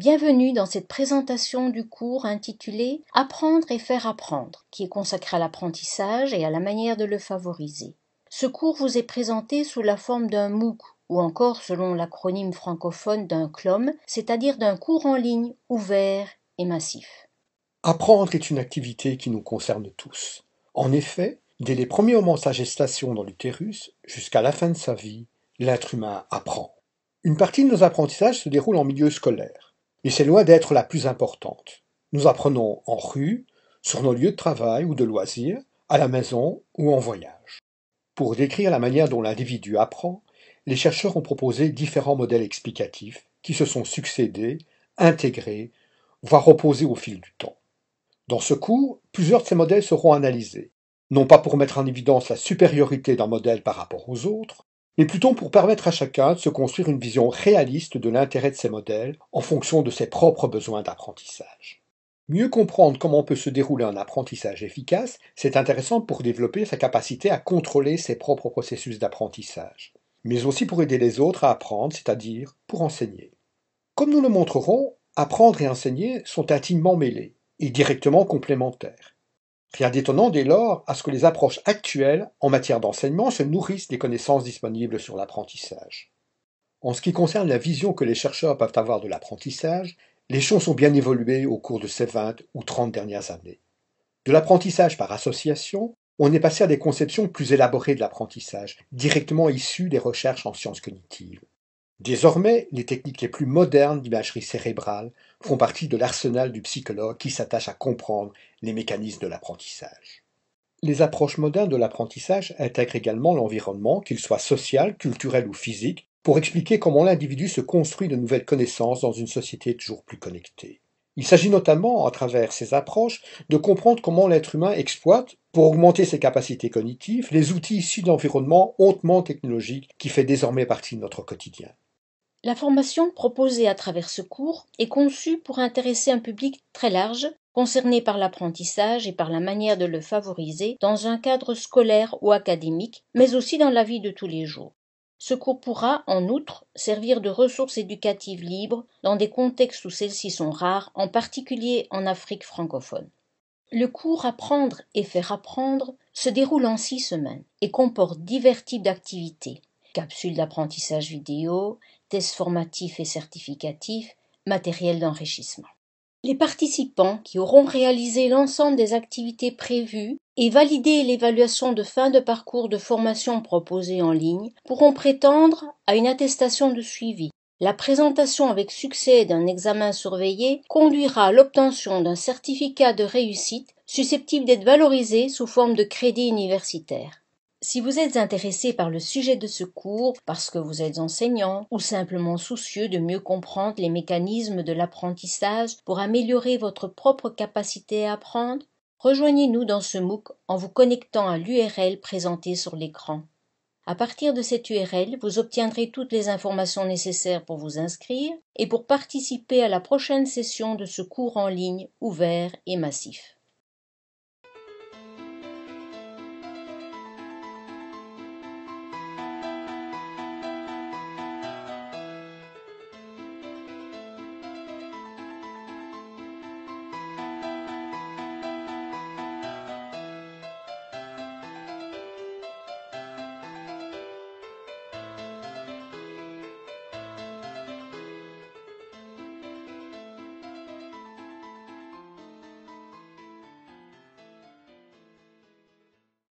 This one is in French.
Bienvenue dans cette présentation du cours intitulé « Apprendre et faire apprendre » qui est consacré à l'apprentissage et à la manière de le favoriser. Ce cours vous est présenté sous la forme d'un MOOC ou encore selon l'acronyme francophone d'un CLOM, c'est-à-dire d'un cours en ligne ouvert et massif. Apprendre est une activité qui nous concerne tous. En effet, dès les premiers moments de sa gestation dans l'utérus jusqu'à la fin de sa vie, l'être humain apprend. Une partie de nos apprentissages se déroule en milieu scolaire. Mais c'est loin d'être la plus importante. Nous apprenons en rue, sur nos lieux de travail ou de loisirs, à la maison ou en voyage. Pour décrire la manière dont l'individu apprend, les chercheurs ont proposé différents modèles explicatifs qui se sont succédés, intégrés, voire opposés au fil du temps. Dans ce cours, plusieurs de ces modèles seront analysés, non pas pour mettre en évidence la supériorité d'un modèle par rapport aux autres, mais plutôt pour permettre à chacun de se construire une vision réaliste de l'intérêt de ces modèles en fonction de ses propres besoins d'apprentissage. Mieux comprendre comment peut se dérouler un apprentissage efficace, c'est intéressant pour développer sa capacité à contrôler ses propres processus d'apprentissage, mais aussi pour aider les autres à apprendre, c'est-à-dire pour enseigner. Comme nous le montrerons, apprendre et enseigner sont intimement mêlés et directement complémentaires. Rien d'étonnant dès lors à ce que les approches actuelles en matière d'enseignement se nourrissent des connaissances disponibles sur l'apprentissage. En ce qui concerne la vision que les chercheurs peuvent avoir de l'apprentissage, les choses ont bien évolué au cours de ces 20 ou 30 dernières années. De l'apprentissage par association, on est passé à des conceptions plus élaborées de l'apprentissage, directement issues des recherches en sciences cognitives. Désormais, les techniques les plus modernes d'imagerie cérébrale font partie de l'arsenal du psychologue qui s'attache à comprendre les mécanismes de l'apprentissage. Les approches modernes de l'apprentissage intègrent également l'environnement, qu'il soit social, culturel ou physique, pour expliquer comment l'individu se construit de nouvelles connaissances dans une société toujours plus connectée. Il s'agit notamment, à travers ces approches, de comprendre comment l'être humain exploite, pour augmenter ses capacités cognitives, les outils issus d'environnements hautement technologiques qui fait désormais partie de notre quotidien. La formation proposée à travers ce cours est conçue pour intéresser un public très large, concerné par l'apprentissage et par la manière de le favoriser dans un cadre scolaire ou académique, mais aussi dans la vie de tous les jours. Ce cours pourra, en outre, servir de ressource éducative libre dans des contextes où celles-ci sont rares, en particulier en Afrique francophone. Le cours Apprendre et faire apprendre se déroule en 6 semaines et comporte divers types d'activités. Capsules d'apprentissage vidéo, tests formatifs et certificatifs, matériel d'enrichissement. Les participants qui auront réalisé l'ensemble des activités prévues et validé l'évaluation de fin de parcours de formation proposée en ligne pourront prétendre à une attestation de suivi. La présentation avec succès d'un examen surveillé conduira à l'obtention d'un certificat de réussite susceptible d'être valorisé sous forme de crédit universitaire. Si vous êtes intéressé par le sujet de ce cours, parce que vous êtes enseignant ou simplement soucieux de mieux comprendre les mécanismes de l'apprentissage pour améliorer votre propre capacité à apprendre, rejoignez-nous dans ce MOOC en vous connectant à l'URL présentée sur l'écran. À partir de cette URL, vous obtiendrez toutes les informations nécessaires pour vous inscrire et pour participer à la prochaine session de ce cours en ligne ouvert et massif.